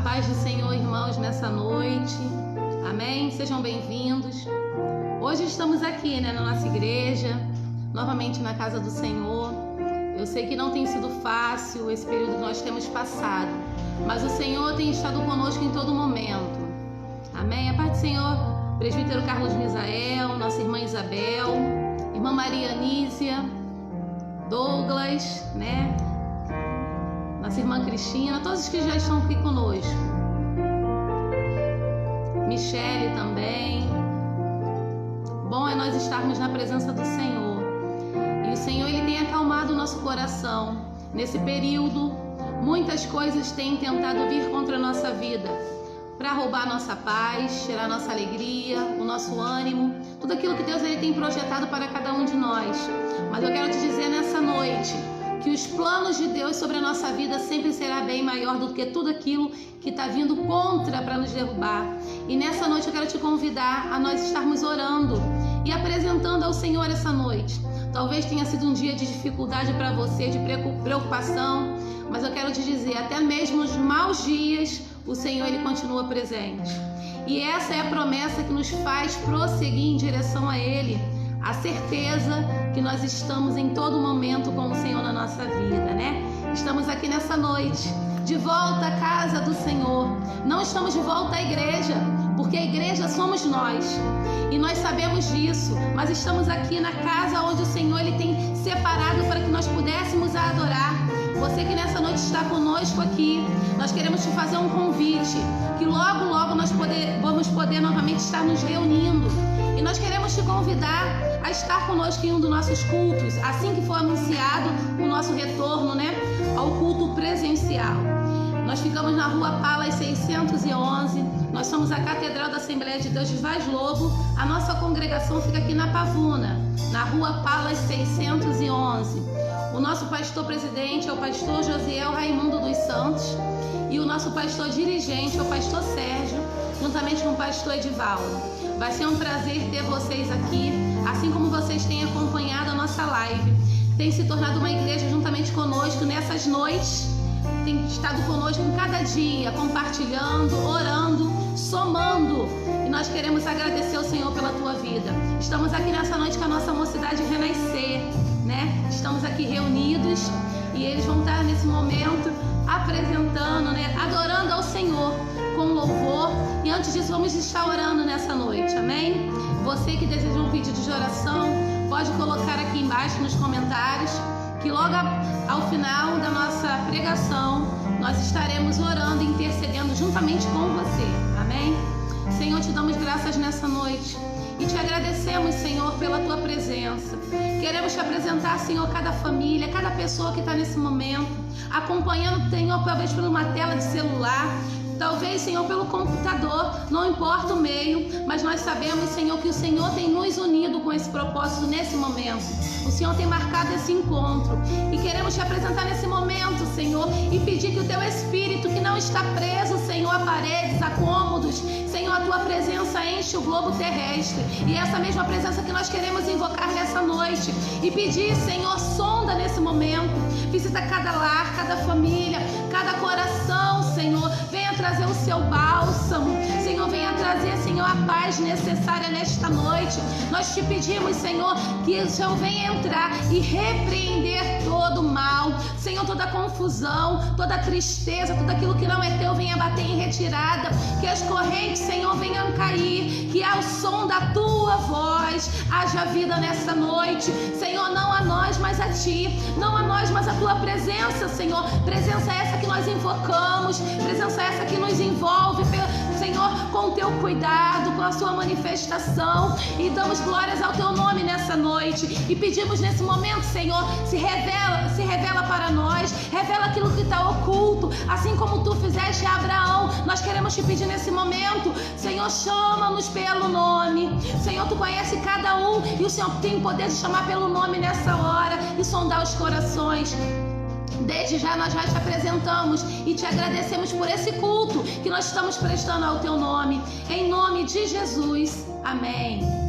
paz do Senhor, irmãos, nessa noite. Amém? Sejam bem-vindos. Hoje estamos aqui, na nossa igreja, novamente na casa do Senhor. Eu sei que não tem sido fácil esse período que nós temos passado, mas o Senhor tem estado conosco em todo momento. Amém? A paz do Senhor, presbítero Carlos Misael, nossa irmã Isabel, irmã Maria Anísia, Douglas, nossa irmã Cristina, todos que já estão aqui conosco. Michele também. Bom é nós estarmos na presença do Senhor. E o Senhor, Ele tem acalmado o nosso coração. Nesse período, muitas coisas têm tentado vir contra a nossa vida, para roubar a nossa paz, tirar a nossa alegria, o nosso ânimo, tudo aquilo que Deus Ele tem projetado para cada um de nós. Mas eu quero te dizer nessa noite que os planos de Deus sobre a nossa vida sempre será bem maior do que tudo aquilo que está vindo contra para nos derrubar. E nessa noite eu quero te convidar a nós estarmos orando e apresentando ao Senhor essa noite. Talvez tenha sido um dia de dificuldade para você, de preocupação, mas eu quero te dizer, até mesmo nos maus dias, o Senhor Ele continua presente. E essa é a promessa que nos faz prosseguir em direção a Ele. A certeza que nós estamos em todo momento com o Senhor na nossa vida, Estamos aqui nessa noite, de volta à casa do Senhor. Não estamos de volta à igreja, porque a igreja somos nós. E nós sabemos disso, mas estamos aqui na casa onde o Senhor Ele tem separado para que nós pudéssemos adorar. Você que nessa noite está conosco aqui, nós queremos te fazer um convite, que logo, logo nós vamos poder novamente estar nos reunindo. E nós queremos te convidar a estar conosco em um dos nossos cultos, assim que for anunciado o nosso retorno, ao culto presencial. Nós ficamos na Rua Palas 611, nós somos a Catedral da Assembleia de Deus de Vaz Lobo. A nossa congregação fica aqui na Pavuna, na Rua Palas 611. O nosso pastor presidente é o pastor Josiel Raimundo dos Santos e o nosso pastor dirigente é o pastor Sérgio, juntamente com o pastor Edivaldo. Vai ser um prazer ter vocês aqui, assim como vocês têm acompanhado a nossa live. Tem se tornado uma igreja juntamente conosco nessas noites, tem estado conosco em cada dia, compartilhando, orando, somando. E nós queremos agradecer ao Senhor pela tua vida. Estamos aqui nessa noite com a nossa mocidade renascer, Estamos aqui reunidos e eles vão estar nesse momento apresentando, adorando ao Senhor com louvor. E antes disso, vamos estar orando nessa noite, amém? Você que deseja um pedido de oração, pode colocar aqui embaixo nos comentários, que logo ao final da nossa pregação, nós estaremos orando e intercedendo juntamente com você, amém? Senhor, te damos graças nessa noite e te agradecemos, Senhor, pela tua presença. Queremos te apresentar, Senhor, cada família, cada pessoa que está nesse momento, acompanhando, Senhor, talvez por uma tela de celular, talvez, Senhor, pelo computador, não importa o meio, mas nós sabemos, Senhor, que o Senhor tem nos unido com esse propósito nesse momento. O Senhor tem marcado esse encontro e queremos te apresentar nesse momento, Senhor, e pedir que o teu Espírito, que não está preso, Senhor, a paredes, a cômodos, Senhor, a tua presença enche o globo terrestre. E essa mesma presença que nós queremos invocar nessa noite e pedir, Senhor, sonda nesse momento, visita cada lar, cada família, cada coração, Senhor, venha trazer o seu bálsamo, Senhor, venha trazer, Senhor, a paz necessária nesta noite. Nós te pedimos, Senhor, que o Senhor venha entrar e repreender todo o mal, Senhor, toda confusão, toda tristeza, tudo aquilo que não é teu venha bater em retirada, que as correntes, Senhor, venham cair, que ao som da tua voz haja vida nessa noite, Senhor, não a nós, mas a ti, não a nós, mas a tua presença, Senhor, presença essa que nós invocamos, presença essa que nos envolve, Senhor, com o teu cuidado, com a sua manifestação, e damos glórias ao teu nome nessa noite, e pedimos nesse momento, Senhor, se revela para nós, revela aquilo que está oculto, assim como tu fizeste a Abraão. Nós queremos te pedir nesse momento, Senhor, chama-nos pelo nome, Senhor, tu conhece cada um, e o Senhor tem o poder de chamar pelo nome nessa hora e sondar os corações. Desde já nós já te apresentamos e te agradecemos por esse culto que nós estamos prestando ao teu nome, em nome de Jesus, amém.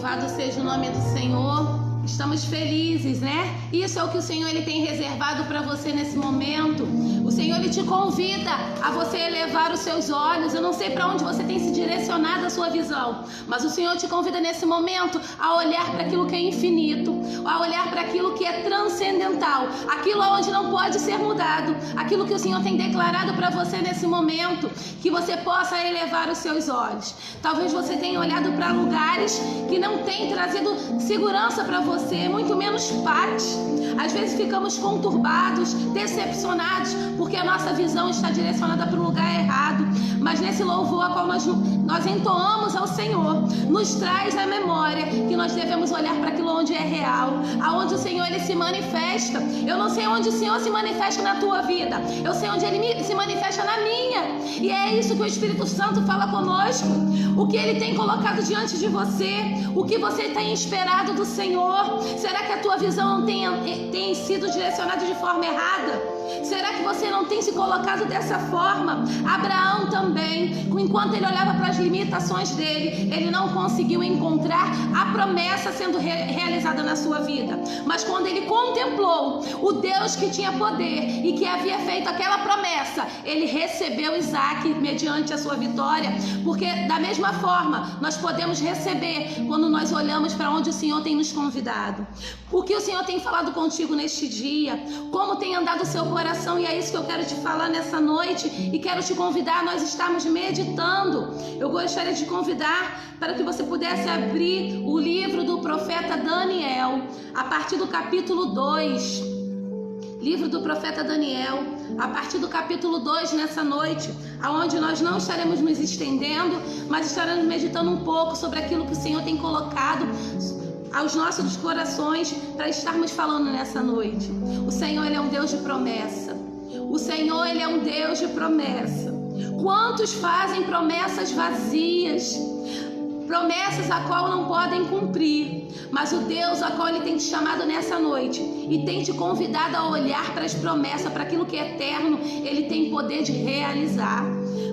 Louvado seja o nome do Senhor. Estamos felizes, né? Isso é o que o Senhor ele tem reservado para você nesse momento. O Senhor ele te convida a você elevar os seus olhos. Eu não sei para onde você tem se direcionado a sua visão, mas o Senhor te convida nesse momento a olhar para aquilo que é infinito, a olhar para aquilo que é transcendental, aquilo onde não pode ser mudado, aquilo que o Senhor tem declarado para você nesse momento, que você possa elevar os seus olhos. Talvez você tenha olhado para lugares que não têm trazido segurança para você, muito menos paz. Às vezes ficamos conturbados, decepcionados, porque a nossa visão está direcionada para o lugar errado. Mas nesse louvor a qual nós entoamos ao Senhor, nos traz a memória que nós devemos olhar para aquilo onde é real, aonde o Senhor ele se manifesta. Eu não sei onde o Senhor se manifesta na tua vida, eu sei onde ele se manifesta na minha. E é isso que o Espírito Santo fala conosco. O que ele tem colocado diante de você, o que você tem esperado do Senhor. Será que a tua visão não tem sido direcionada de forma errada? Será que você não tem se colocado dessa forma? Abraão também, enquanto ele olhava para as limitações dele, ele não conseguiu encontrar a promessa sendo realizada na sua vida. Mas quando ele contemplou o Deus que tinha poder e que havia feito aquela promessa, ele recebeu Isaac mediante a sua vitória. Porque da mesma forma, nós podemos receber quando nós olhamos para onde o Senhor tem nos convidado. O que o Senhor tem falado contigo neste dia? Como tem andado o seu coração? E é isso que eu quero te falar nessa noite e quero te convidar a nós estarmos meditando. Eu gostaria de convidar para que você pudesse abrir o livro do profeta Daniel, a partir do capítulo 2. Livro do profeta Daniel, a partir do capítulo 2 nessa noite, aonde nós não estaremos nos estendendo, mas estaremos meditando um pouco sobre aquilo que o Senhor tem colocado aos nossos corações para estarmos falando nessa noite. O Senhor ele é um Deus de promessa. O Senhor ele é um Deus de promessa. Quantos fazem promessas vazias? Promessas a qual não podem cumprir, mas o Deus a qual ele tem te chamado nessa noite e tem te convidado a olhar para as promessas, para aquilo que é eterno, ele tem poder de realizar.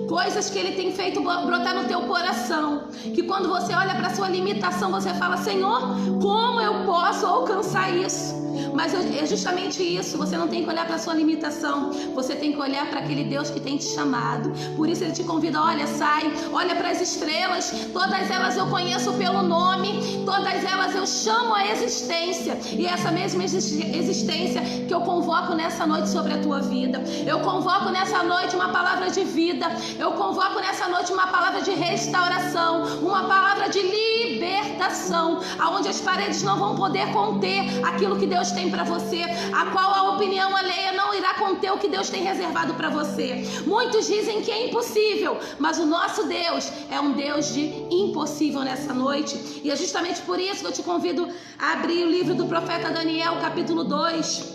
Coisas que ele tem feito brotar no teu coração, que quando você olha para a sua limitação, você fala: Senhor, como eu posso alcançar isso? Mas é justamente isso, você não tem que olhar para a sua limitação, você tem que olhar para aquele Deus que tem te chamado. Por isso ele te convida: olha, sai, olha para as estrelas, todas elas eu conheço pelo nome, todas elas eu chamo a existência, e essa mesma existência que eu convoco nessa noite sobre a tua vida. Eu convoco nessa noite uma palavra de vida, eu convoco nessa noite uma palavra de restauração, uma palavra de libertação, aonde as paredes não vão poder conter aquilo que Deus tem para você, a qual a opinião alheia não irá conter o que Deus tem reservado para você. Muitos dizem que é impossível, mas o nosso Deus é um Deus de impossível nessa noite, e é justamente por isso que eu te convido a abrir o livro do profeta Daniel, capítulo 2,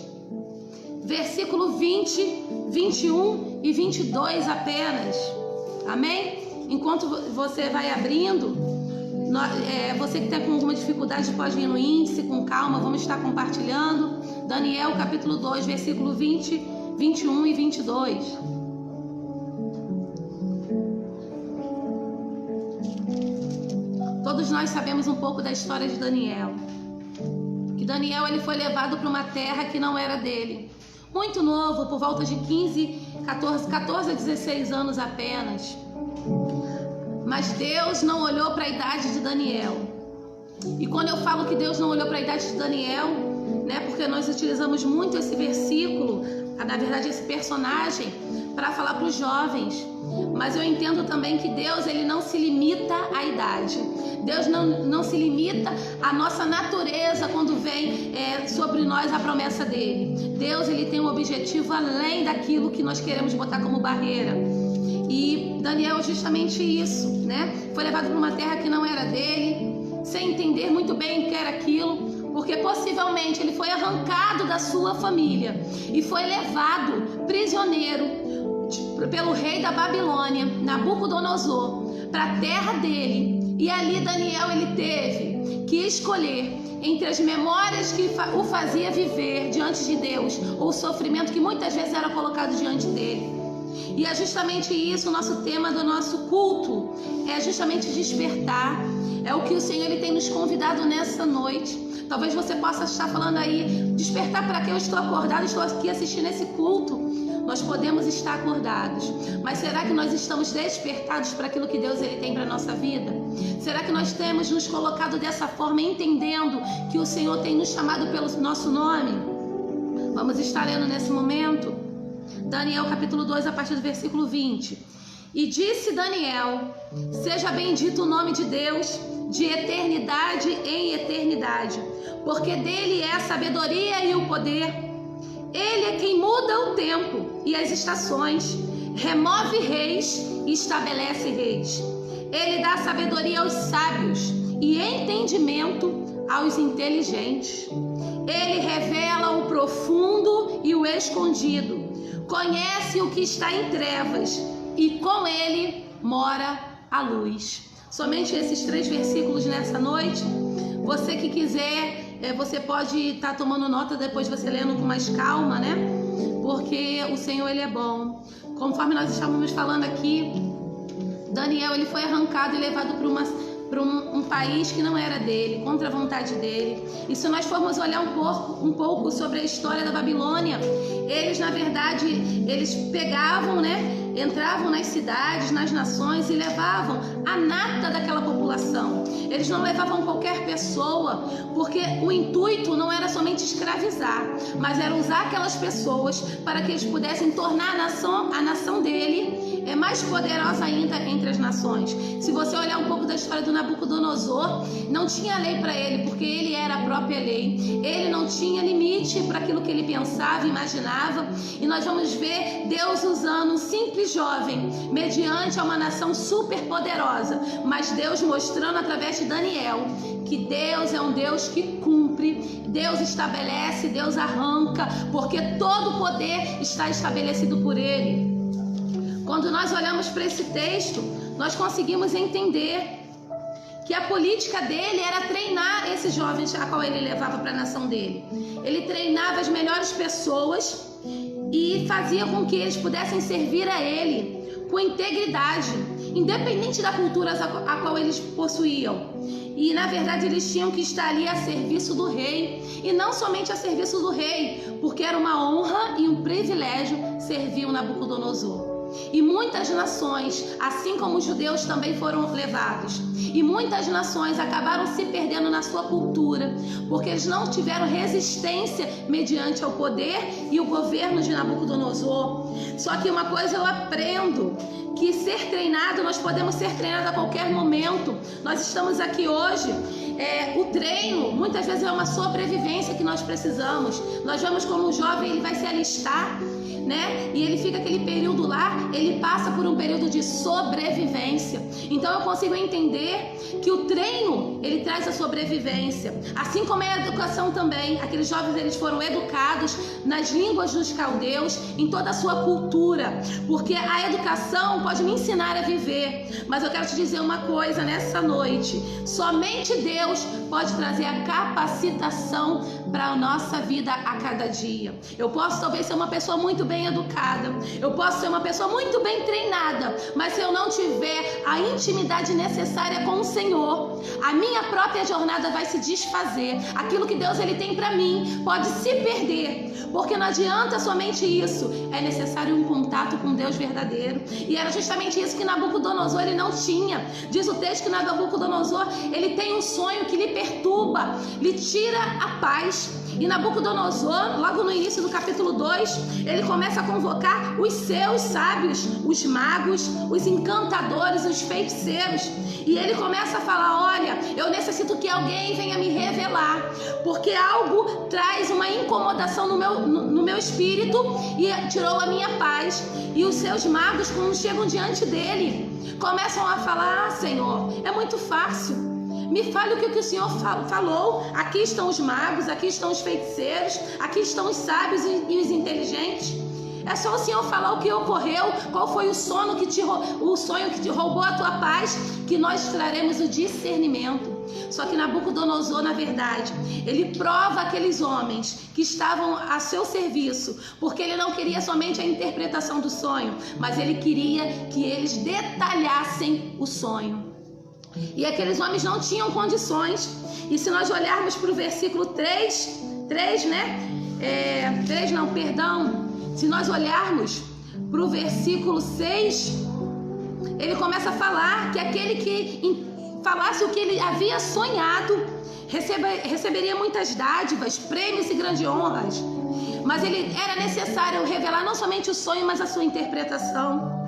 versículo 20, 21 e 22 apenas. Amém? Enquanto você vai abrindo, você que está com alguma dificuldade pode ir no índice com calma, vamos estar compartilhando. Daniel capítulo 2, versículo 20, 21 e 22. Todos nós sabemos um pouco da história de Daniel. Que Daniel ele foi levado para uma terra que não era dele. Muito novo, por volta de 14 a 16 anos apenas. Mas Deus não olhou para a idade de Daniel. E quando eu falo que Deus não olhou para a idade de Daniel, né, porque nós utilizamos muito esse versículo, na verdade esse personagem, para falar para os jovens. Mas eu entendo também que Deus ele não se limita à idade. Deus não se limita à nossa natureza quando vem sobre nós a promessa dele. Deus ele tem um objetivo além daquilo que nós queremos botar como barreira. E Daniel é justamente isso, né? Foi levado para uma terra que não era dele, sem entender muito bem o que era aquilo, porque possivelmente ele foi arrancado da sua família e foi levado prisioneiro pelo rei da Babilônia, Nabucodonosor, para a terra dele. E ali Daniel ele teve que escolher entre as memórias que o fazia viver diante de Deus ou o sofrimento que muitas vezes era colocado diante dele. E é justamente isso, o nosso tema do nosso culto, é justamente despertar. É o que o Senhor ele tem nos convidado nessa noite. Talvez você possa estar falando aí, despertar para que eu estou acordado, estou aqui assistindo esse culto. Nós podemos estar acordados, mas será que nós estamos despertados para aquilo que Deus ele tem para a nossa vida? Será que nós temos nos colocado dessa forma, entendendo que o Senhor tem nos chamado pelo nosso nome? Vamos estar lendo nesse momento Daniel capítulo 2, a partir do versículo 20. E disse Daniel: seja bendito o nome de Deus, de eternidade em eternidade, porque dele é a sabedoria e o poder. Ele é quem muda o tempo e as estações, remove reis e estabelece reis. Ele dá sabedoria aos sábios e entendimento aos inteligentes. Ele revela o profundo e o escondido. Conhece o que está em trevas e com ele mora a luz. Somente esses 3 versículos nessa noite. Você que quiser, você pode estar tomando nota depois, você lendo com mais calma, né? Porque o Senhor ele é bom. Conforme nós estávamos falando aqui, Daniel ele foi arrancado e levado para um país que não era dele, contra a vontade dele. E se nós formos olhar um pouco sobre a história da Babilônia, eles na verdade, eles pegavam, né? Entravam nas cidades, nas nações e levavam a nata daquela população. Eles não levavam qualquer pessoa, porque o intuito não era somente escravizar, mas era usar aquelas pessoas para que eles pudessem tornar a nação dele mais poderosa ainda entre as nações. Se você olhar um pouco da história do Nabucodonosor, não tinha lei para ele, porque ele era a própria lei. Ele não tinha limite para aquilo que ele pensava, imaginava. E nós vamos ver Deus usando um simples jovem mediante a uma nação super poderosa, mas Deus mostrando através de Daniel que Deus é um Deus que cumpre, Deus estabelece, Deus arranca, porque todo o poder está estabelecido por ele. Quando nós olhamos para esse texto, nós conseguimos entender que a política dele era treinar esses jovens a qual ele levava para a nação dele. Ele treinava as melhores pessoas e fazia com que eles pudessem servir a ele com integridade, independente da cultura a qual eles possuíam. E na verdade eles tinham que estar ali a serviço do rei, e não somente a serviço do rei, porque era uma honra e um privilégio servir o Nabucodonosor. E muitas nações, assim como os judeus, também foram levados. E muitas nações acabaram se perdendo na sua cultura, porque eles não tiveram resistência mediante ao poder e o governo de Nabucodonosor. Só que uma coisa eu aprendo, que ser treinado, nós podemos ser treinados a qualquer momento. Nós estamos aqui hoje. O treino muitas vezes é uma sobrevivência que nós precisamos. Nós vemos como um jovem ele vai se alistar, né? E ele fica aquele período lá, ele passa por um período de sobrevivência. Então eu consigo entender que o treino ele traz a sobrevivência, assim como é a educação também. Aqueles jovens eles foram educados nas línguas dos caldeus, em toda a sua cultura, porque a educação pode me ensinar a viver. Mas eu quero te dizer uma coisa nessa noite: somente Deus pode trazer a capacitação para a nossa vida a cada dia. Eu posso talvez ser uma pessoa muito bem educada, eu posso ser uma pessoa muito bem treinada, mas se eu não tiver a intimidade necessária com o Senhor, a minha própria jornada vai se desfazer. Aquilo que Deus ele tem para mim pode se perder, porque não adianta somente isso, é necessário um contato com Deus verdadeiro. E era justamente isso que Nabucodonosor ele não tinha. Diz o texto que Nabucodonosor ele tem um sonho que lhe perturba, lhe tira a paz. E Nabucodonosor, logo no início do capítulo 2, ele começa a convocar os seus sábios, os magos, os encantadores, os feiticeiros. E ele começa a falar: olha, eu necessito que alguém venha me revelar, porque algo traz uma incomodação no meu espírito e tirou a minha paz. E os seus magos, quando chegam diante dele, começam a falar: ah, Senhor, é muito fácil. Me fale o que o Senhor falou. Aqui estão os magos, aqui estão os feiticeiros, aqui estão os sábios e os inteligentes. É só o Senhor falar o que ocorreu, qual foi o sonho que te roubou a tua paz, que nós traremos o discernimento. Só que Nabucodonosor, na verdade, ele prova aqueles homens que estavam a seu serviço, porque ele não queria somente a interpretação do sonho, mas ele queria que eles detalhassem o sonho. E aqueles homens não tinham condições. E se nós olharmos para o versículo 3, né? Se nós olharmos para o versículo 6, ele começa a falar que aquele que falasse o que ele havia sonhado receberia muitas dádivas, prêmios e grandes honras. Mas era necessário revelar não somente o sonho, mas a sua interpretação.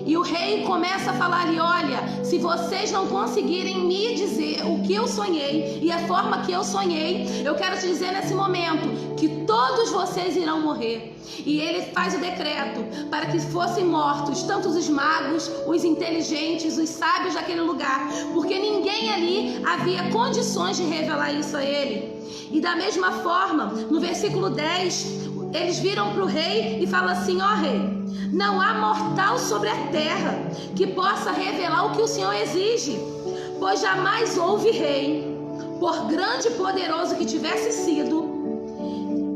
E o rei começa a falar ali: olha, se vocês não conseguirem me dizer o que eu sonhei e a forma que eu sonhei, eu quero te dizer nesse momento que todos vocês irão morrer. E ele faz o decreto para que fossem mortos tanto os magos, os inteligentes, os sábios daquele lugar, porque ninguém ali havia condições de revelar isso a ele. E da mesma forma, no versículo 10, eles viram para o rei e falam assim: ó rei, não há mortal sobre a terra que possa revelar o que o Senhor exige, pois jamais houve rei, por grande e poderoso que tivesse sido,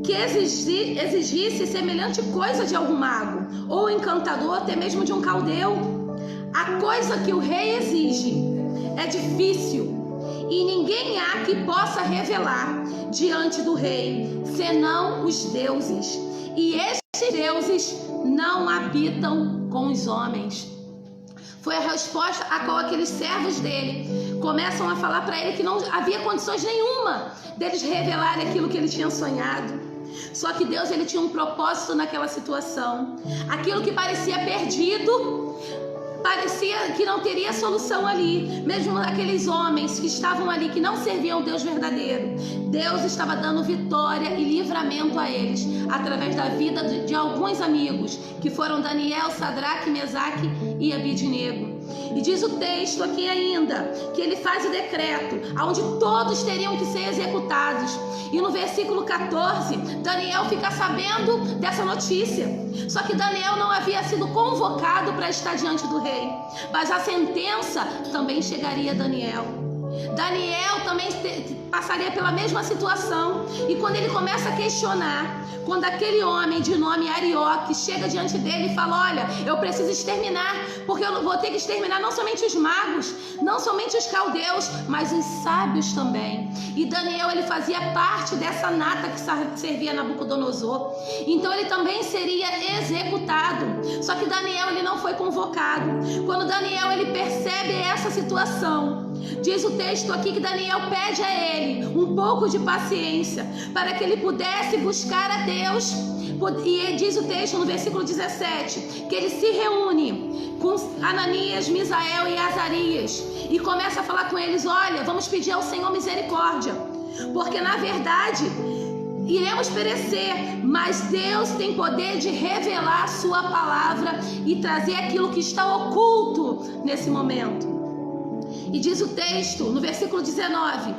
que exigisse semelhante coisa de algum mago, ou encantador, até mesmo de um caldeu. A coisa que o rei exige é difícil, e ninguém há que possa revelar diante do rei, senão os deuses. E estes deuses não habitam com os homens. Foi a resposta a qual aqueles servos dele começam a falar para ele que não havia condições nenhuma deles revelarem aquilo que ele tinha sonhado. Só que Deus, ele tinha um propósito naquela situação. Aquilo que parecia perdido, parecia que não teria solução ali. Mesmo aqueles homens que estavam ali, que não serviam ao Deus verdadeiro, Deus estava dando vitória e livramento a eles, através da vida de alguns amigos, que foram Daniel, Sadraque, Mesaque e Abidnego. E diz o texto aqui ainda, que ele faz o decreto, onde todos teriam que ser executados. E no versículo 14, Daniel fica sabendo dessa notícia. Só que Daniel não havia sido convocado para estar diante do rei, mas a sentença também chegaria a Daniel. Daniel também passaria pela mesma situação. E quando ele começa a questionar, quando aquele homem de nome Arioque chega diante dele e fala: olha, eu preciso exterminar, porque eu vou ter que exterminar não somente os magos, não somente os caldeus, mas os sábios também. E Daniel, ele fazia parte dessa nata que servia Nabucodonosor, então ele também seria executado. Só que Daniel, ele não foi convocado. Quando Daniel, ele percebe essa situação, diz o texto aqui que Daniel pede a ele um pouco de paciência para que ele pudesse buscar a Deus. E diz o texto no versículo 17 que ele se reúne com Ananias, Misael e Azarias e começa a falar com eles: olha, vamos pedir ao Senhor misericórdia, porque na verdade iremos perecer, mas Deus tem poder de revelar a sua palavra e trazer aquilo que está oculto nesse momento. E diz o texto, no versículo 19,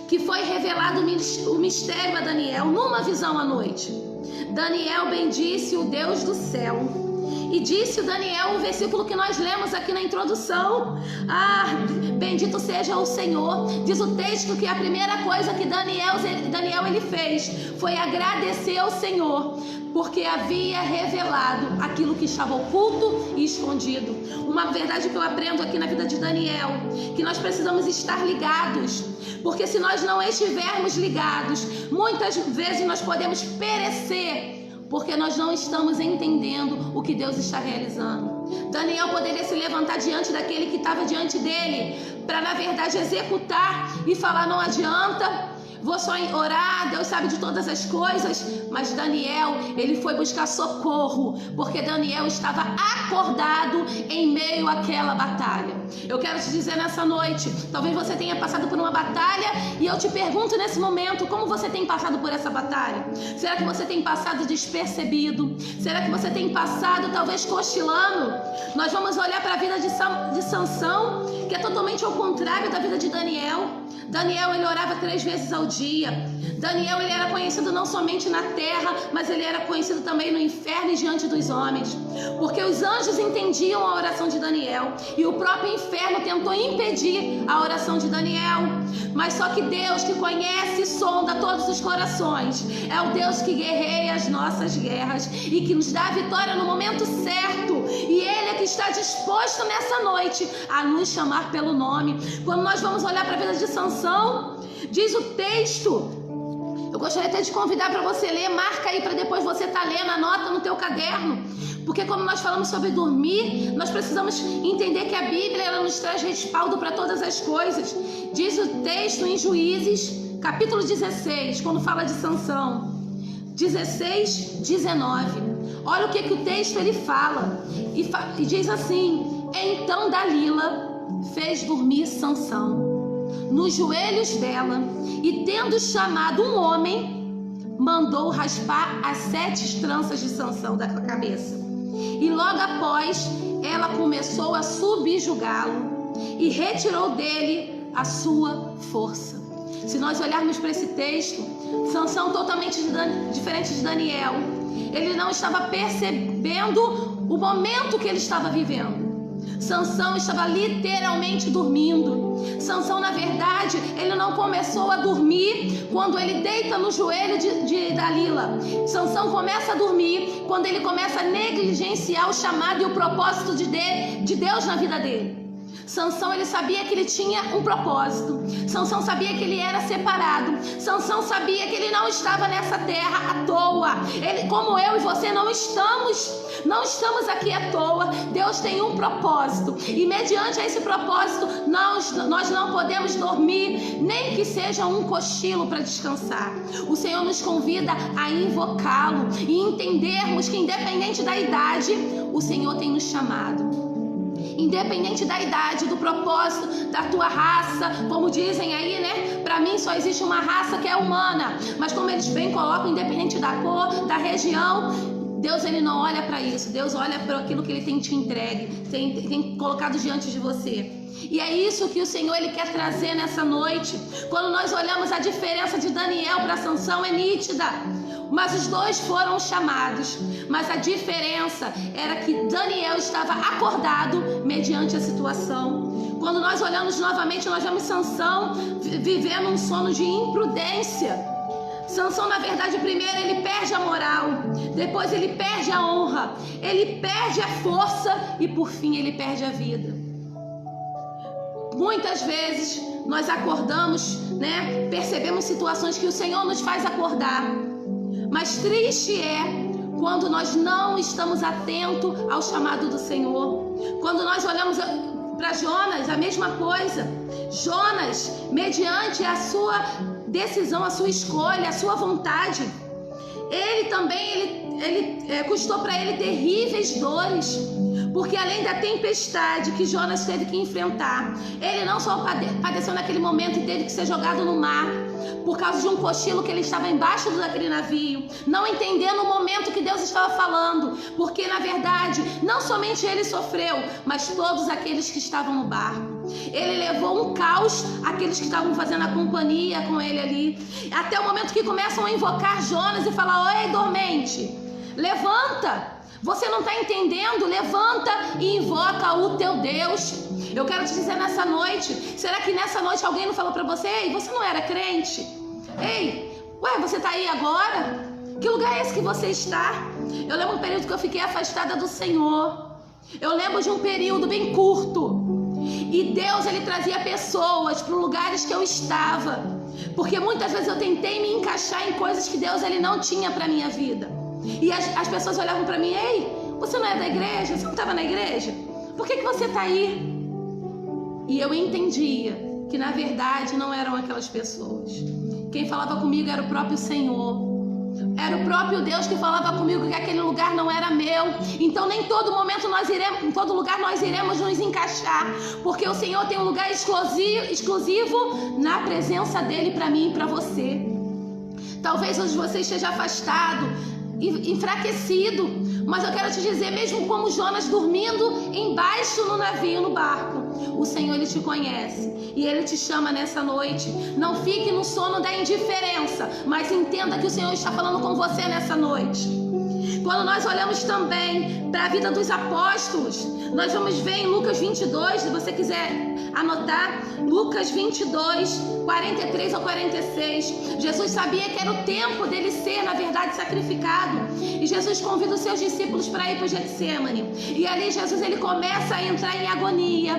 que foi revelado o mistério a Daniel numa visão à noite. Daniel bendisse o Deus do céu. E disse o Daniel, o versículo que nós lemos aqui na introdução: bendito seja o Senhor. Diz o texto que a primeira coisa que Daniel ele fez foi agradecer ao Senhor, porque havia revelado aquilo que estava oculto e escondido. Uma verdade que eu aprendo aqui na vida de Daniel, que nós precisamos estar ligados, porque se nós não estivermos ligados, muitas vezes nós podemos perecer, porque nós não estamos entendendo o que Deus está realizando. Daniel poderia se levantar diante daquele que estava diante dele, para na verdade executar e falar: não adianta, vou só orar, Deus sabe de todas as coisas. Mas Daniel, ele foi buscar socorro, porque Daniel estava acordado em meio àquela batalha. Eu quero te dizer nessa noite, talvez você tenha passado por uma batalha, e eu te pergunto nesse momento: como você tem passado por essa batalha? Será que você tem passado despercebido? Será que você tem passado talvez cochilando? Nós vamos olhar para a vida de Sansão, que é totalmente ao contrário da vida de Daniel. Daniel, ele orava 3 vezes ao dia. Daniel, ele era conhecido não somente na terra, mas ele era conhecido também no inferno e diante dos homens. Porque os anjos entendiam a oração de Daniel e o próprio inferno tentou impedir a oração de Daniel. Mas só que Deus, que conhece e sonda todos os corações, é o Deus que guerreia as nossas guerras e que nos dá a vitória no momento certo. E Ele é que está disposto nessa noite a nos chamar pelo nome. Quando nós vamos olhar para a vida de Sansão, diz o texto, eu gostaria até de convidar para você ler, marca aí para depois você estar lendo, anota no teu caderno. Porque quando nós falamos sobre dormir, nós precisamos entender que a Bíblia, ela nos traz respaldo para todas as coisas. Diz o texto em Juízes, capítulo 16, quando fala de Sansão. 16, 19. Olha o que o texto ele fala. E diz assim: então Dalila fez dormir Sansão nos joelhos dela, e tendo chamado um homem, mandou raspar as 7 tranças de Sansão da cabeça. E logo após, ela começou a subjugá-lo e retirou dele a sua força. Se nós olharmos para esse texto, Sansão totalmente diferente de Daniel. Ele não estava percebendo o momento que ele estava vivendo. Sansão estava literalmente dormindo. Sansão, na verdade, ele não começou a dormir quando ele deita no joelho de Dalila. Sansão começa a dormir quando ele começa a negligenciar o chamado e o propósito de Deus na vida dele. Sansão, ele sabia que ele tinha um propósito. Sansão sabia que ele era separado. Sansão sabia que ele não estava nessa terra à toa. Ele, como eu e você, não estamos aqui à toa. Deus tem um propósito. E mediante esse propósito, nós não podemos dormir, nem que seja um cochilo para descansar. O Senhor nos convida a invocá-lo e entendermos que, independente da idade, o Senhor tem nos chamado. Independente da idade, do propósito, da tua raça, como dizem aí, né? Para mim só existe uma raça que é humana, mas como eles bem colocam, independente da cor, da região, Deus, ele não olha para isso. Deus olha para aquilo que ele tem te entregue, tem colocado diante de você. E é isso que o Senhor, ele quer trazer nessa noite. Quando nós olhamos a diferença de Daniel para Sansão, é nítida. Mas os dois foram chamados. Mas a diferença era que Daniel estava acordado mediante a situação. Quando nós olhamos novamente, nós vemos Sansão vivendo um sono de imprudência. Sansão, na verdade, primeiro ele perde a moral, depois ele perde a honra, ele perde a força e por fim ele perde a vida. Muitas vezes nós acordamos, né? Percebemos situações que o Senhor nos faz acordar. Mas triste é quando nós não estamos atentos ao chamado do Senhor. Quando nós olhamos para Jonas, a mesma coisa. Jonas, mediante a sua decisão, a sua escolha, a sua vontade, ele também, custou para ele terríveis dores. Porque além da tempestade que Jonas teve que enfrentar, ele não só padeceu naquele momento e teve que ser jogado no mar, por causa de um cochilo que ele estava embaixo daquele navio, não entendendo o momento que Deus estava falando, porque na verdade não somente ele sofreu, mas todos aqueles que estavam no barco. Ele levou um caos àqueles que estavam fazendo a companhia com ele ali, até o momento que começam a invocar Jonas e falar: "Oi, dormente, levanta, você não está entendendo? Levanta e invoca o teu Deus." Eu quero te dizer nessa noite, será que nessa noite alguém não falou para você: "Ei, você não era crente? Ei, você está aí agora? Que lugar é esse que você está?" Eu lembro um período que eu fiquei afastada do Senhor. Eu lembro de um período bem curto. E Deus, ele trazia pessoas para os lugares que eu estava. Porque muitas vezes eu tentei me encaixar em coisas que Deus, ele não tinha para minha vida. E as pessoas olhavam para mim: "Ei, você não é da igreja? Você não estava na igreja? Por que você está aí?" E eu entendia que na verdade não eram aquelas pessoas. Quem falava comigo era o próprio Senhor. Era o próprio Deus que falava comigo que aquele lugar não era meu. Então nem todo momento em todo lugar nós iremos nos encaixar, porque o Senhor tem um lugar exclusivo na presença dele para mim e para você. Talvez hoje você esteja afastado, enfraquecido, mas eu quero te dizer, mesmo como Jonas dormindo embaixo no navio, no barco, O Senhor, Ele te conhece e Ele te chama nessa noite. Não fique no sono da indiferença, mas entenda que o Senhor está falando com você nessa noite. Quando nós olhamos também para a vida dos apóstolos, nós vamos ver em Lucas 22, se você quiser anotar, Lucas 22, 43 ao 46. Jesus sabia que era o tempo dele ser, na verdade, sacrificado. E Jesus convida os seus discípulos para ir para o Getsemane. E ali Jesus, ele começa a entrar em agonia.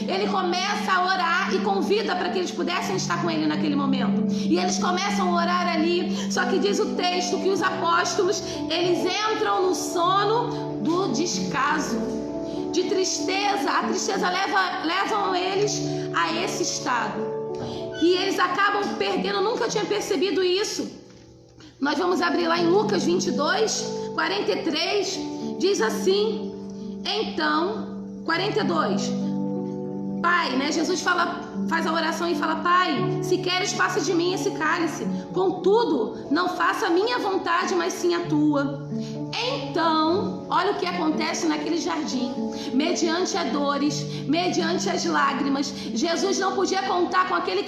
Ele começa a orar e convida para que eles pudessem estar com ele naquele momento. E eles começam a orar ali. Só que diz o texto que os apóstolos, eles entram no sono do descaso, de tristeza. A tristeza levam eles a esse estado. E eles acabam perdendo, nunca tinha percebido isso. Nós vamos abrir lá em Lucas 22, 43, diz assim, então, 42, Pai, né? Jesus faz a oração e fala, Pai, se queres, passa de mim esse cálice, contudo, não faça a minha vontade, mas sim a tua. Então, olha o que acontece naquele jardim. Mediante as dores, mediante as lágrimas, Jesus não podia contar com aqueles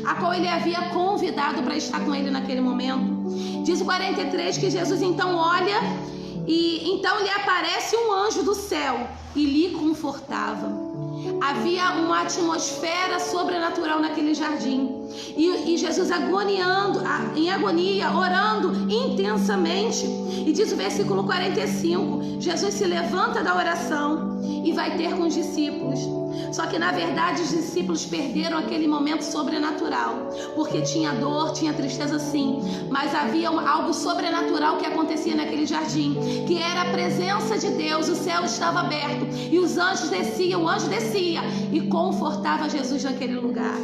a qual ele havia convidado para estar com ele naquele momento. Diz o 43 que Jesus então olha e então lhe aparece um anjo do céu e lhe confortava. Havia uma atmosfera sobrenatural naquele jardim. E Jesus em agonia, orando intensamente. E diz o versículo 45, Jesus se levanta da oração e vai ter com os discípulos. Só que na verdade os discípulos perderam aquele momento sobrenatural, porque tinha dor, tinha tristeza sim, mas havia algo sobrenatural que acontecia naquele jardim, que era a presença de Deus. O céu estava aberto e os anjos desciam, o anjo descia e confortava Jesus naquele lugar.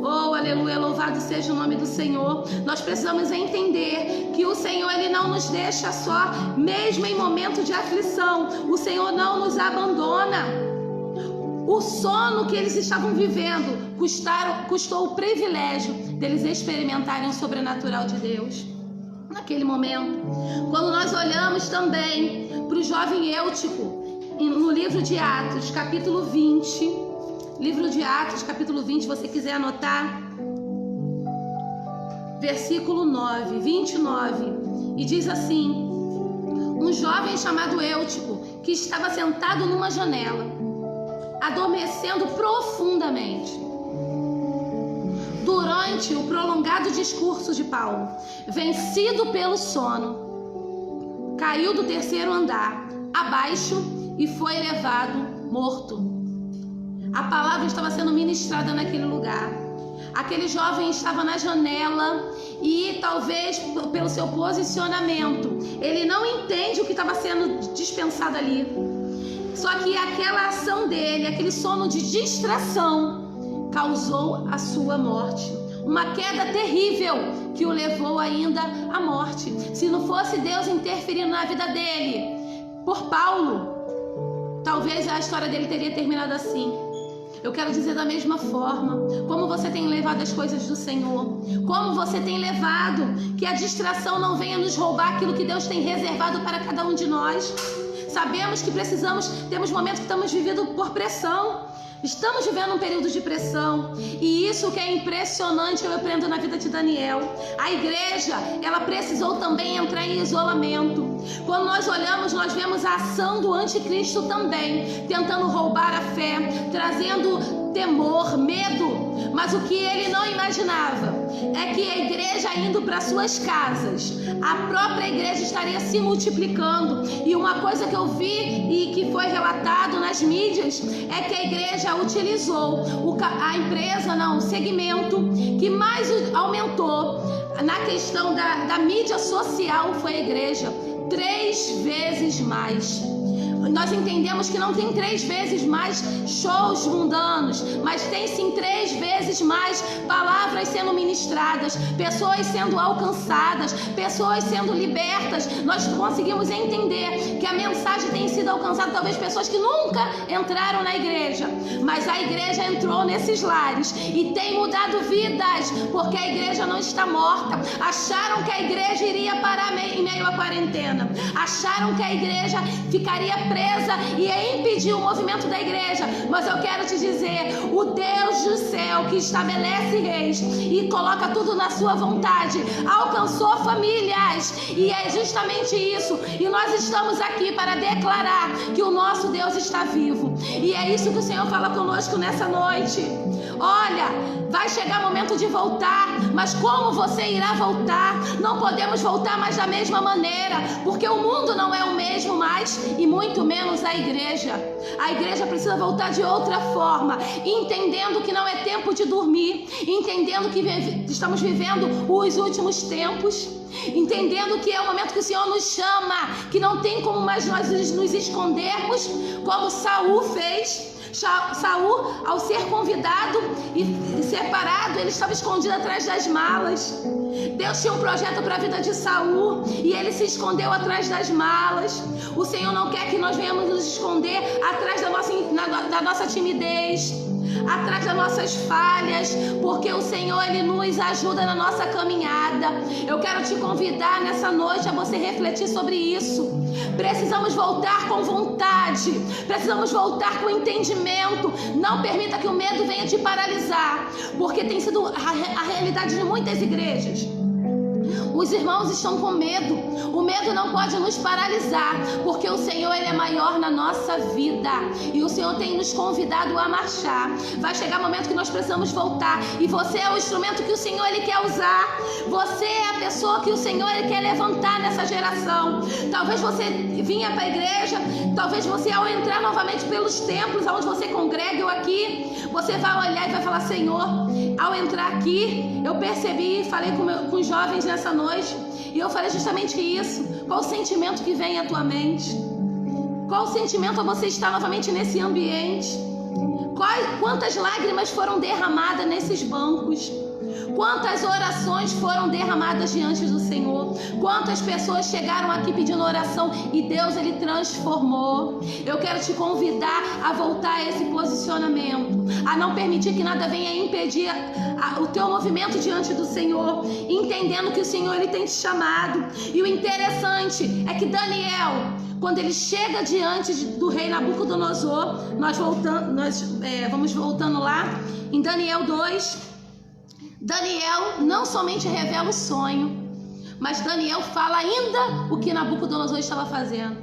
Oh, aleluia, louvado seja o nome do Senhor. Nós precisamos entender que o Senhor, Ele não nos deixa só, mesmo em momento de aflição. O Senhor não nos abandona. O sono que eles estavam vivendo custou o privilégio deles experimentarem o sobrenatural de Deus naquele momento. Quando nós olhamos também para o jovem Eutico, no livro de Atos, capítulo 20, livro de Atos, capítulo 20, se você quiser anotar, versículo 9, 29, e diz assim, um jovem chamado Eutico, que estava sentado numa janela, adormecendo profundamente. Durante o prolongado discurso de Paulo, vencido pelo sono, caiu do terceiro andar abaixo e foi levado morto. A palavra estava sendo ministrada naquele lugar. Aquele jovem estava na janela e talvez pelo seu posicionamento, ele não entende o que estava sendo dispensado ali. Só que aquela ação dele, aquele sono de distração, causou a sua morte. Uma queda terrível que o levou ainda à morte. Se não fosse Deus interferindo na vida dele, por Paulo, talvez a história dele teria terminado assim. Eu quero dizer da mesma forma, como você tem levado as coisas do Senhor, como você tem levado, que a distração não venha nos roubar aquilo que Deus tem reservado para cada um de nós. Sabemos que temos momentos que estamos vivendo por pressão. Estamos vivendo um período de pressão. E isso que é impressionante, eu aprendo na vida de Daniel. A igreja, ela precisou também entrar em isolamento. Quando nós olhamos, nós vemos a ação do anticristo também, tentando roubar a fé, trazendo temor, medo. Mas o que ele não imaginava é que a igreja indo para suas casas, a própria igreja estaria se multiplicando. E uma coisa que eu vi e que foi relatado nas mídias é que a igreja utilizou o segmento que mais aumentou na questão da mídia social foi a igreja. 3 vezes mais. Nós entendemos que não tem 3 vezes mais shows mundanos, mas tem sim 3 vezes mais palavras sendo ministradas, pessoas sendo alcançadas, pessoas sendo libertas. Nós conseguimos entender que a mensagem tem sido alcançada, talvez pessoas que nunca entraram na igreja, mas a igreja entrou nesses lares e tem mudado vidas, porque a igreja não está morta. Acharam que a igreja iria parar em meio à quarentena. doutrina. Acharam que a igreja ficaria presa e ia impedir o movimento da igreja. Mas eu quero te dizer, o Deus do céu que estabelece reis e coloca tudo na sua vontade, alcançou famílias, e é justamente isso. E nós estamos aqui para declarar que o nosso Deus está vivo, e é isso que o Senhor fala conosco nessa noite. Olha, vai chegar o momento de voltar, mas como você irá voltar? Não podemos voltar mais da mesma maneira, porque o mundo não é o mesmo mais, e muito menos a igreja. A igreja precisa voltar de outra forma, entendendo que não é tempo de dormir, entendendo que estamos vivendo os últimos tempos, entendendo que é o momento que o Senhor nos chama, que não tem como mais nós nos escondermos, como Saul fez. Saul, ao ser convidado e separado, ele estava escondido atrás das malas. Deus tinha um projeto para a vida de Saul e ele se escondeu atrás das malas. O Senhor não quer que nós venhamos nos esconder atrás da nossa timidez, atrás das nossas falhas, porque o Senhor, Ele nos ajuda na nossa caminhada. Eu quero te convidar nessa noite a você refletir sobre isso. Precisamos voltar com vontade, precisamos voltar com entendimento. Não permita que o medo venha te paralisar, porque tem sido a realidade de muitas igrejas. Os irmãos estão com medo. O medo não pode nos paralisar, porque o Senhor, Ele é maior na nossa vida, e o Senhor tem nos convidado a marchar. Vai chegar o momento que nós precisamos voltar, e você é o instrumento que o Senhor, Ele quer usar. Você é a pessoa que o Senhor, Ele quer levantar nessa geração. Talvez você vinha para a igreja, talvez você, ao entrar novamente pelos templos onde você congrega ou aqui, você vai olhar e vai falar: Senhor, ao entrar aqui, eu percebi, falei com os jovens nessa noite, e eu falei justamente isso. Qual o sentimento que vem à tua mente? Qual o sentimento a você estar novamente nesse ambiente? Quantas lágrimas foram derramadas nesses bancos? Quantas orações foram derramadas diante do Senhor? Quantas pessoas chegaram aqui pedindo oração e Deus, Ele transformou? Eu quero te convidar a voltar a esse posicionamento, a não permitir que nada venha impedir o teu movimento diante do Senhor, entendendo que o Senhor, Ele tem te chamado. E o interessante é que Daniel, quando ele chega diante do rei Nabucodonosor, nós vamos voltando lá em Daniel 2. Daniel não somente revela o sonho, mas Daniel fala ainda o que Nabucodonosor estava fazendo.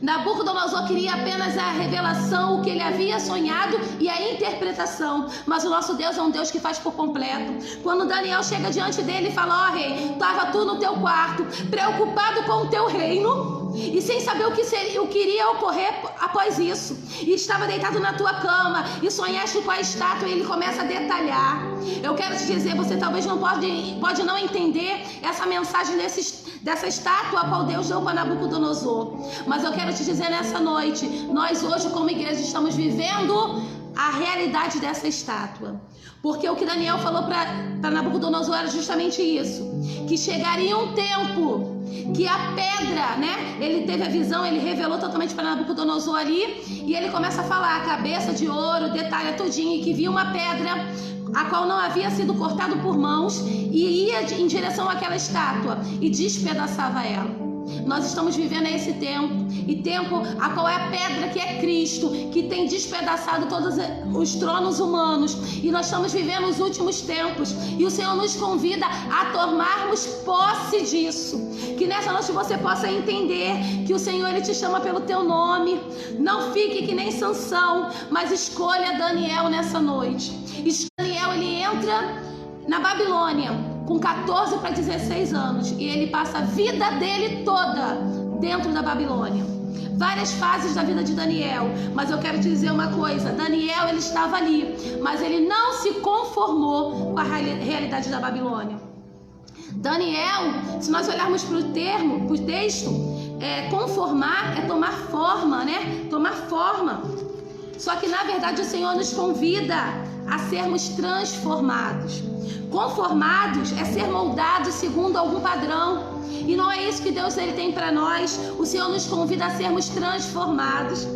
Nabucodonosor queria apenas a revelação, o que ele havia sonhado e a interpretação, mas o nosso Deus é um Deus que faz por completo. Quando Daniel chega diante dele e fala: ó rei, estava tu no teu quarto, preocupado com o teu reino, e sem saber o que iria ocorrer após isso, e estava deitado na tua cama e sonhaste com a estátua. E ele começa a detalhar. Eu quero te dizer, você talvez não pode não entender essa mensagem dessa estátua a qual Deus deu para Nabucodonosor, mas eu quero te dizer nessa noite, nós hoje como igreja estamos vivendo a realidade dessa estátua, porque o que Daniel falou para Nabucodonosor era justamente isso, que chegaria um tempo que a pedra, né? Ele teve a visão, ele revelou totalmente para Nabucodonosor ali, e ele começa a falar: a cabeça de ouro, detalha tudinho, e que via uma pedra a qual não havia sido cortado por mãos, e ia em direção àquela estátua e despedaçava ela. Nós estamos vivendo esse tempo, e tempo a qual é a pedra que é Cristo, que tem despedaçado todos os tronos humanos, e nós estamos vivendo os últimos tempos, e o Senhor nos convida a tomarmos posse disso, que nessa noite você possa entender que o Senhor, Ele te chama pelo teu nome. Não fique que nem Sansão, mas escolha Daniel nessa noite. Daniel, ele entra na Babilônia com 14 para 16 anos, e ele passa a vida dele toda dentro da Babilônia. Várias fases da vida de Daniel, mas eu quero te dizer uma coisa: Daniel, ele estava ali, mas ele não se conformou com a realidade da Babilônia. Daniel, se nós olharmos para o texto, conformar é tomar forma, né? Tomar forma. Só que na verdade o Senhor nos convida a sermos transformados. Conformados é ser moldados segundo algum padrão, e não é isso que Deus, Ele tem para nós. O Senhor nos convida a sermos transformados.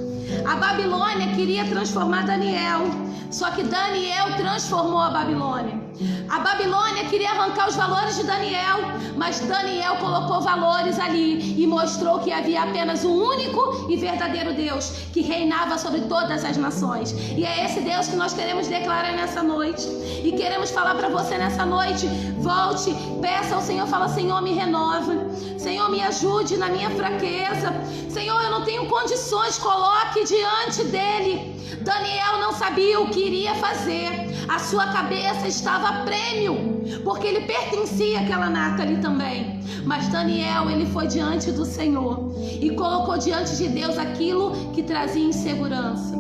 A Babilônia queria transformar Daniel, só que Daniel transformou a Babilônia. A Babilônia queria arrancar os valores de Daniel, mas Daniel colocou valores ali e mostrou que havia apenas um único e verdadeiro Deus que reinava sobre todas as nações. E é esse Deus que nós queremos declarar nessa noite. E queremos falar para você nessa noite: volte, peça ao Senhor, fala: Senhor, me renova. Senhor, me ajude na minha fraqueza. Senhor, eu não tenho condições, coloque diante dele. Daniel não sabia o que iria fazer. A sua cabeça estava a prêmio, porque ele pertencia àquela nata ali também. Mas Daniel, ele foi diante do Senhor e colocou diante de Deus aquilo que trazia insegurança.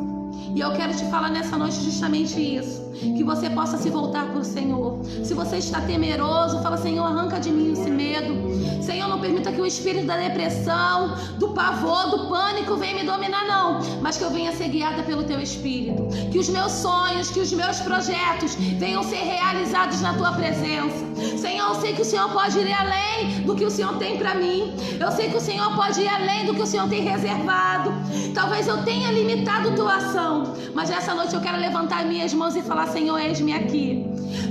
E eu quero te falar nessa noite justamente isso, que você possa se voltar para o Senhor. Se você está temeroso, fala: Senhor, arranca de mim esse medo. Senhor, não permita que o espírito da depressão, do pavor, do pânico venha me dominar, não, mas que eu venha ser guiada pelo teu espírito. Que os meus sonhos, que os meus projetos venham ser realizados na tua presença. Senhor, eu sei que o Senhor pode ir além do que o Senhor tem para mim. Eu sei que o Senhor pode ir além do que o Senhor tem reservado. Talvez eu tenha limitado tua ação, mas nessa noite eu quero levantar minhas mãos e falar: Senhor, eis-me aqui.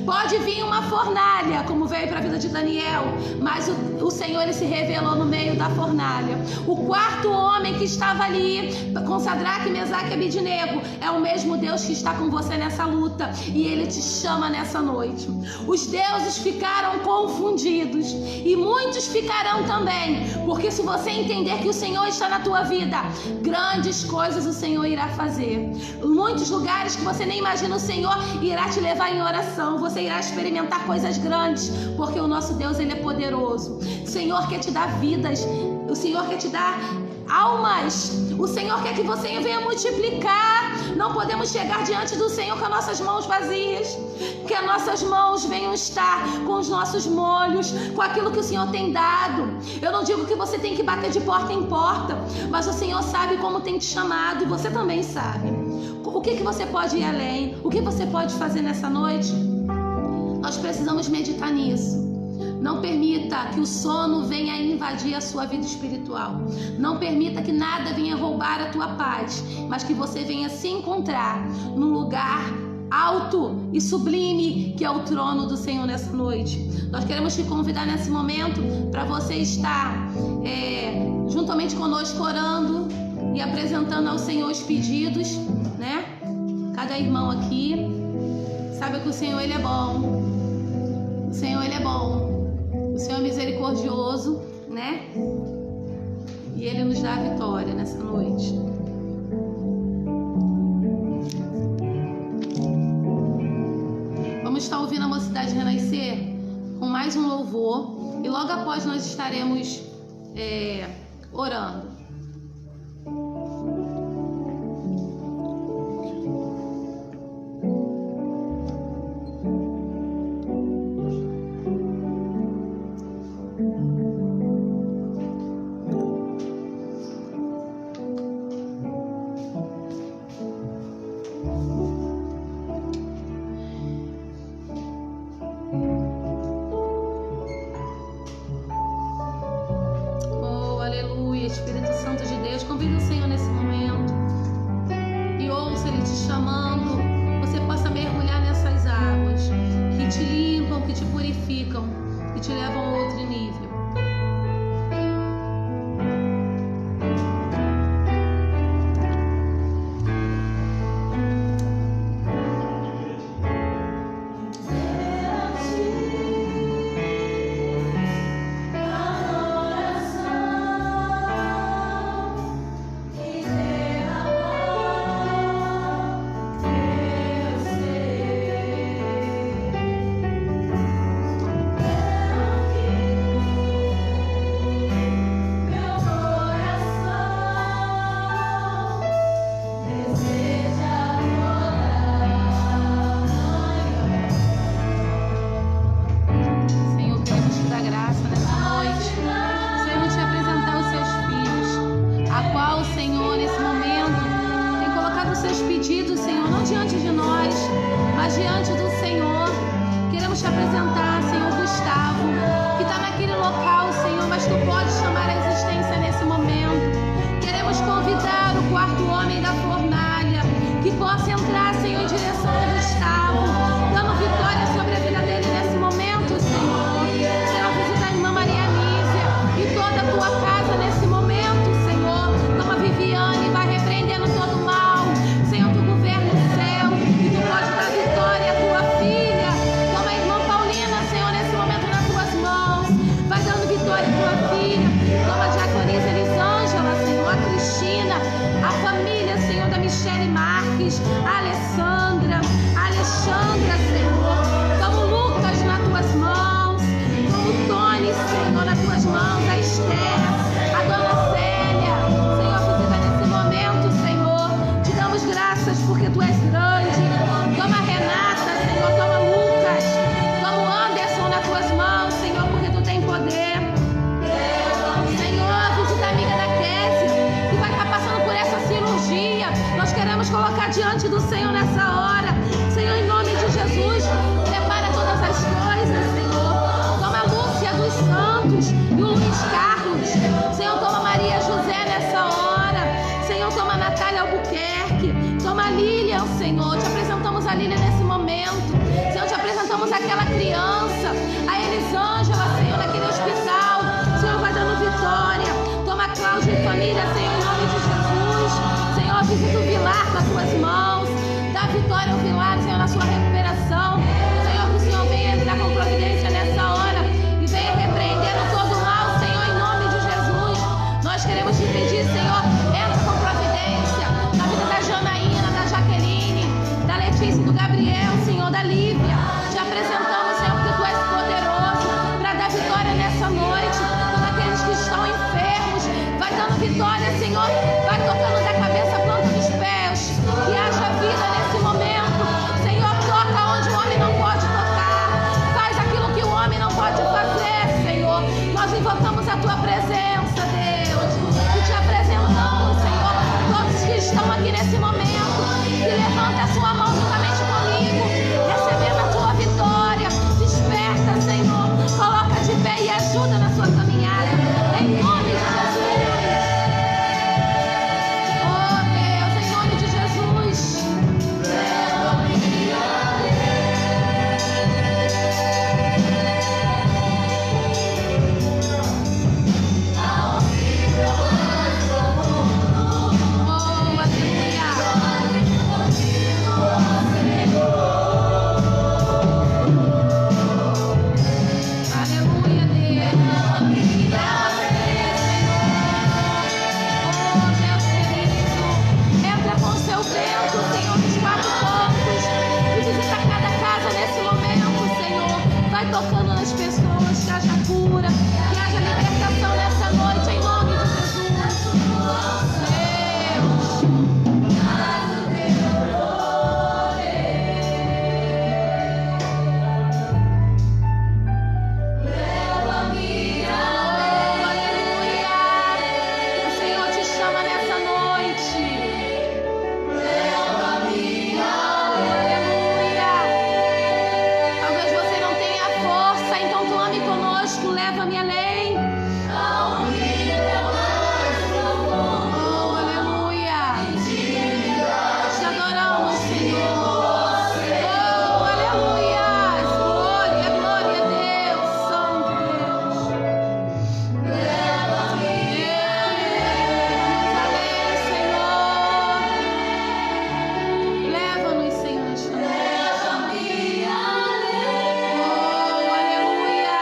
Pode vir uma fornalha, como veio para a vida de Daniel, mas o Senhor, ele se revelou no meio da fornalha. O quarto homem que estava ali com Sadraque, Mesaque e Abidnego é o mesmo Deus que está com você nessa luta, e ele te chama nessa noite. Os deuses ficaram confundidos e muitos ficarão também, porque se você entender que o Senhor está na tua vida, grandes coisas o Senhor irá fazer. Em muitos lugares que você nem imagina, o Senhor irá te levar em oração. Você irá experimentar coisas grandes, porque o nosso Deus, ele é poderoso. O Senhor quer te dar vidas, o Senhor quer te dar almas. O Senhor quer que você venha multiplicar. Não podemos chegar diante do Senhor com as nossas mãos vazias. Que as nossas mãos venham estar com os nossos molhos, com aquilo que o Senhor tem dado. Eu não digo que você tem que bater de porta em porta, mas o Senhor sabe como tem te chamado, e você também sabe. O que você pode ir além? O que você pode fazer nessa noite? Nós precisamos meditar nisso. Não permita que o sono venha invadir a sua vida espiritual. Não permita que nada venha roubar a tua paz, mas que você venha se encontrar num lugar alto e sublime, que é o trono do Senhor nessa noite. Nós queremos te convidar nesse momento para você estar juntamente conosco orando e apresentando ao Senhor os pedidos, né? Cada irmão aqui sabe que o Senhor, ele é bom. O Senhor, ele é bom. O Senhor é misericordioso, né? E ele nos dá a vitória nessa noite. Vamos estar ouvindo a Mocidade Renascer com mais um louvor, e logo após nós estaremos orando. Espírito Santo de Deus, convida o Senhor nesse momento e ouça Ele te chamando. Você possa mergulhar nessas águas que te limpam, que te purificam, que te levam a outro nível. Possa entrar, Senhor, em direção ao Gustavo, dando vitória sobre a vida Marques, a Alessandra, Senhor. Toma o Lucas nas tuas mãos, toma o Tony, Senhor, nas tuas mãos, a Esther, a Dona Célia. Senhor, visita nesse momento, Senhor. Te damos graças porque Tu és grande. Toma a Renata, Senhor, toma Lucas, toma o Anderson nas tuas mãos, Senhor, porque Tu tem poder. Senhor, visita a amiga da Kézia, que vai estar passando por essa cirurgia. Nós queremos colocar diante do Senhor nessa hora. Senhor, em nome de Jesus, prepara todas as coisas, Senhor. Toma a Lúcia dos Santos e o Luiz Carlos. Senhor, toma Maria José nessa hora. Senhor, toma a Natália Albuquerque. Toma a Lilian, Senhor. Te apresentamos a Lilian nesse momento. Senhor, te apresentamos aquela criança, a Elisângela, Senhor, naquele hospital. Senhor, vai dando vitória. Toma a Cláudia e família, Senhor, em nome de Jesus. Senhor, visita o Vilar com as tuas mãos. Dá vitória ao Vilar, Senhor, na sua recuperação. Senhor, que o Senhor venha entrar com providência nessa hora e venha repreendendo todo o mal, Senhor, em nome de Jesus. Nós queremos te pedir, Senhor, entra com providência na vida da Janaína, da Jaqueline, da Letícia, do Gabriel, Senhor, da Lívia. Te apresentamos, Senhor, porque Tu és poderoso para dar vitória nessa noite. Todos aqueles que estão enfermos, vai dando vitória, Senhor. Vai tocando da cabeça à planta dos pés. Que haja vida nesse momento. Senhor, toca onde o homem não pode tocar. Faz aquilo que o homem não pode fazer, Senhor. Nós invocamos a Tua presença, Deus. E te apresentamos, Senhor, todos que estão aqui nesse momento. Que levanta a sua mão juntamente comigo, recebendo a Tua vitória. Desperta, Senhor. Coloca de pé e ajuda na sua caminhada. Em nome de Jesus. Oh, Deus, em nome de Jesus. Oh, aleluia, Deus. Oh, Deus querido, entra com o seu vento, Senhor, dos quatro pontos e visita cada casa nesse momento, Senhor. Vai tocando nas pessoas, que haja cura, que haja libertação nessa noite, em nome de Jesus. O Senhor te chama nessa noite. Aleluia. Talvez você não tenha força, então clame conosco, leva-me além. Oh, aleluia. Te adoramos, Senhor. Oh, aleluia. Glória, glória a Deus, Santo Deus. Leva-me além, Senhor. Leva-nos, Senhor, nesta noite. Oh, aleluia.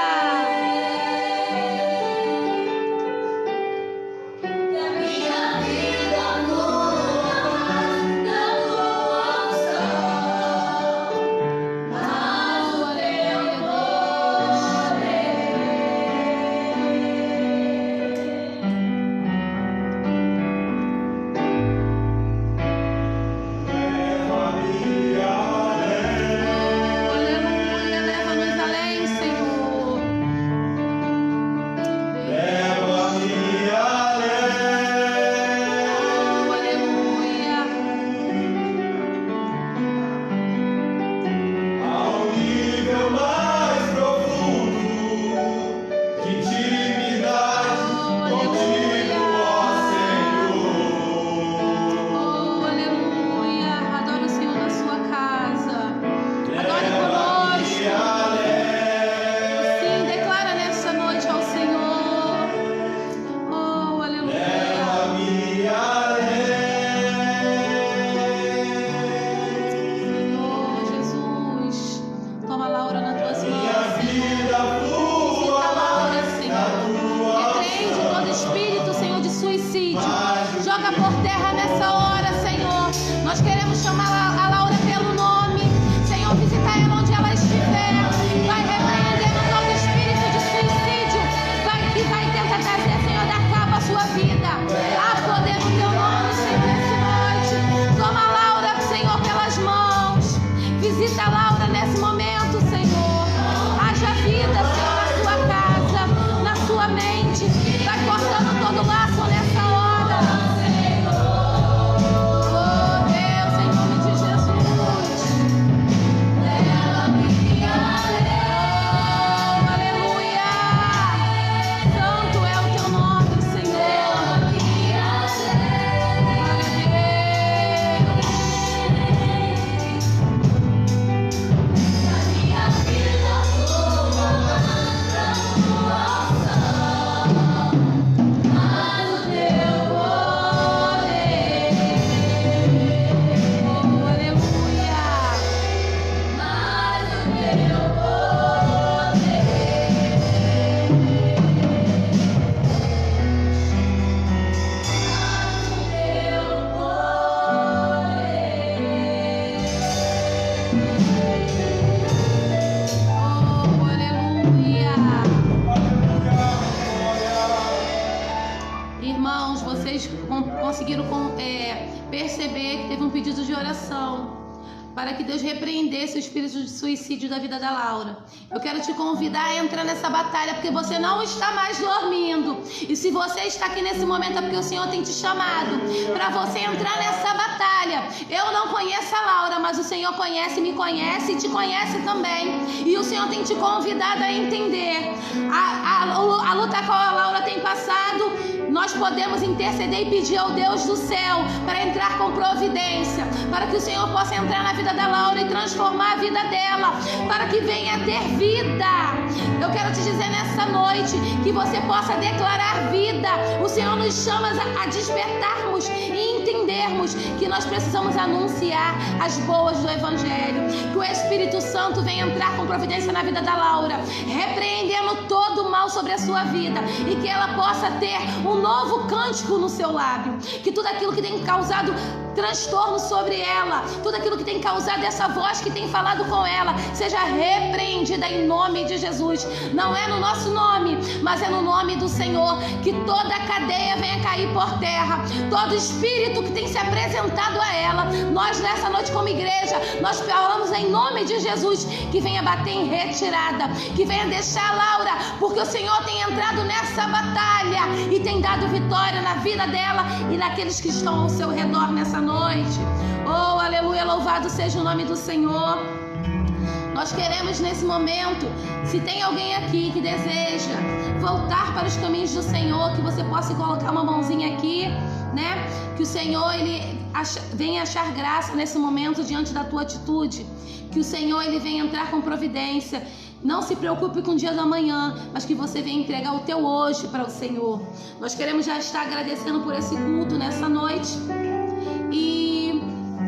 Aleluia, leva-nos além, Senhor. Oh, aleluia. Ao nível mais profundo de intimidade contigo, ó Senhor. Oh, aleluia. Adore o Senhor na sua casa. Adore conosco. Sim, declara nessa noite ao Senhor. Oh, aleluia. Leva-me além. Senhor Jesus, toma a Laura nas tuas Minha mãos, Senhor. vida flua Visita a Laura, na Senhor. tua Repreende todo espírito, Senhor, de suicídio. Mas Joga por terra nessa hora, Senhor. Nós queremos chamar a Laura pelo nome. Senhor, visita ela onde ela estiver. Vai repreendendo todo espírito de suicídio que vai tentar trazer, Senhor, dar cabo à sua vida. Há poder no teu nome, Senhor, nessa noite. Toma a Laura, Senhor, pelas mãos. Visita a Laura nesse momento, Senhor. Haja vida, Senhor, na sua casa, na sua mente. Vai cortando todo laço nessa hora. Oh, Deus, em nome de Jesus. Oh, aleluia. Santo é o teu nome, Senhor. Glória a Irmãos, vocês conseguiram perceber que teve um pedido de oração para que Deus repreendesse o espírito de suicídio da vida da Laura. Eu quero te convidar a entrar nessa batalha, porque você não está mais dormindo. E se você está aqui nesse momento é porque o Senhor tem te chamado para você entrar nessa batalha. Eu não conheço a Laura, mas o Senhor conhece, me conhece e te conhece também. E o Senhor tem te convidado a entender a luta que a Laura tem passado. Nós podemos interceder e pedir ao Deus do céu para entrar com providência, para que o Senhor possa entrar na vida da Laura e transformar a vida dela, para que venha a ter vida. Eu quero te dizer nessa noite que você possa declarar vida. O Senhor nos chama a despertarmos e entendermos que nós precisamos anunciar as boas do Evangelho, que o Espírito Santo venha entrar com providência na vida da Laura, repreendendo todo o mal sobre a sua vida, e que ela possa ter um novo cântico no seu lábio, que tudo aquilo que tem causado transtorno sobre ela, tudo aquilo que tem causado essa voz que tem falado com ela, seja repreendida em nome de Jesus. Não é no nosso nome, mas é no nome do Senhor, que toda a cadeia venha cair por terra, todo espírito que tem se apresentado a ela, nós nessa noite como igreja, nós falamos em nome de Jesus, que venha bater em retirada, que venha deixar a Laura, porque o Senhor tem entrado nessa batalha e tem dado vitória na vida dela e naqueles que estão ao seu redor nessa noite. Oh, aleluia, louvado seja o nome do Senhor. Nós queremos nesse momento, se tem alguém aqui que deseja voltar para os caminhos do Senhor, que você possa colocar uma mãozinha aqui, né? Que o Senhor, Ele venha achar graça nesse momento diante da tua atitude. Que o Senhor, Ele venha entrar com providência. Não se preocupe com o dia da manhã, mas que você venha entregar o teu hoje para o Senhor. Nós queremos já estar agradecendo por esse culto nessa noite. E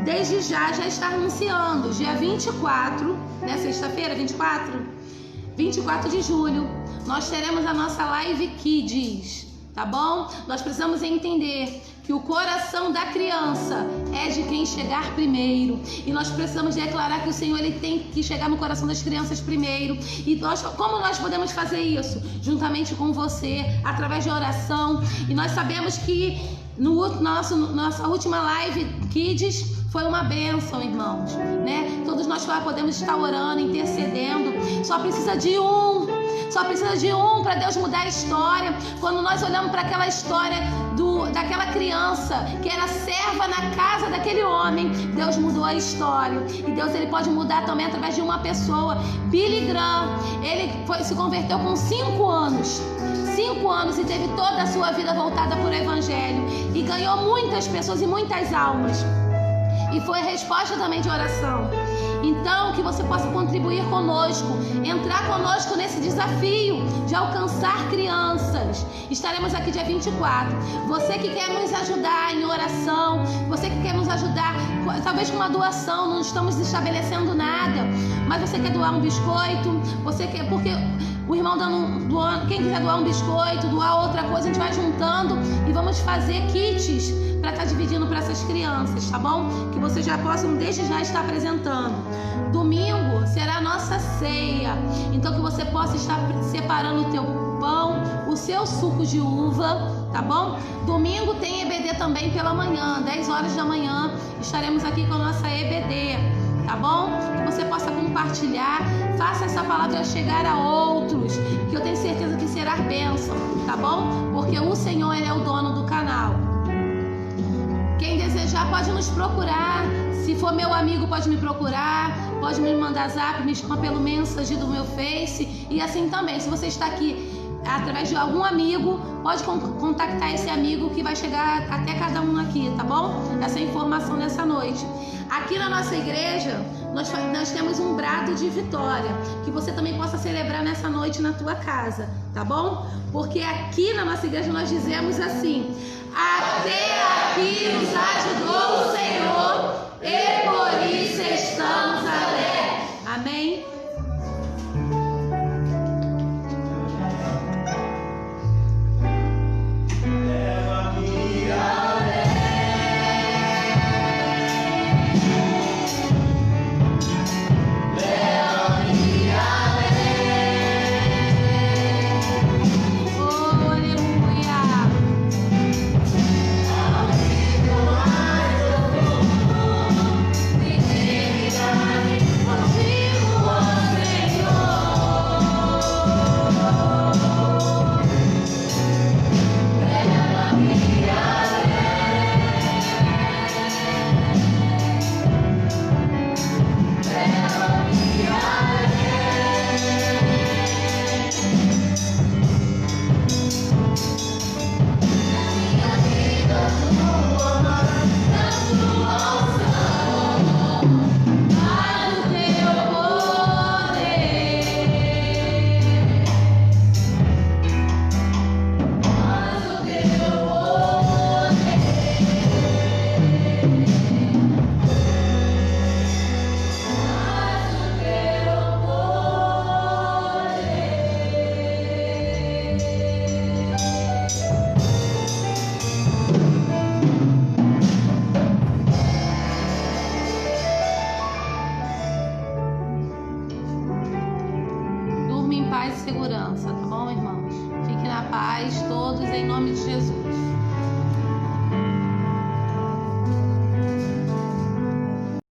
desde já estar anunciando, dia 24, né, sexta-feira, 24 de julho, nós teremos a nossa Live Kids, tá bom? Nós precisamos entender que o coração da criança é de quem chegar primeiro, e nós precisamos declarar que o Senhor, Ele tem que chegar no coração das crianças primeiro. E como nós podemos fazer isso? Juntamente com você, através de oração. E nós sabemos que nossa última Live Kids foi uma bênção, irmãos, né? Todos nós podemos estar orando, intercedendo. Só precisa de um para Deus mudar a história. Quando nós olhamos para aquela história daquela criança que era serva na casa daquele homem, Deus mudou a história. E Deus, Ele pode mudar também através de uma pessoa. Billy Graham, ele se converteu com 5 anos e teve toda a sua vida voltada para o Evangelho, e ganhou muitas pessoas e muitas almas. E foi resposta também de oração. Então, que você possa contribuir conosco, entrar conosco nesse desafio de alcançar crianças. Estaremos aqui dia 24. Você que quer nos ajudar em oração, você que quer nos ajudar, talvez com uma doação, não estamos estabelecendo nada, mas você quer doar um biscoito, você quer, porque o irmão quem quiser doar um biscoito, doar outra coisa, a gente vai juntando e vamos fazer kits para estar estar dividindo para essas crianças, tá bom? Que vocês já possam desde já estar apresentando. Domingo será a nossa ceia, então que você possa estar separando o teu pão, o seu suco de uva, tá bom? Domingo tem EBD também pela manhã, 10 horas da manhã, estaremos aqui com a nossa EBD, tá bom? Que você possa compartilhar, faça essa palavra chegar a outros, que eu tenho certeza que será bênção, tá bom? Porque o Senhor, Ele é o dono do canal. Quem desejar pode nos procurar, se for meu amigo pode me procurar, pode me mandar zap, me chama pelo mensagem do meu Face, e assim também, se você está aqui através de algum amigo, pode contactar esse amigo que vai chegar até cada um aqui, tá bom? Essa informação nessa noite. Aqui na nossa igreja, nós temos um brado de vitória, que você também possa celebrar nessa noite na tua casa, tá bom? Porque aqui na nossa igreja nós dizemos assim: até aqui nos ajudou o Senhor, e por isso estamos alegres. Amém? Segurança, tá bom, irmãos? Fiquem na paz, todos, em nome de Jesus.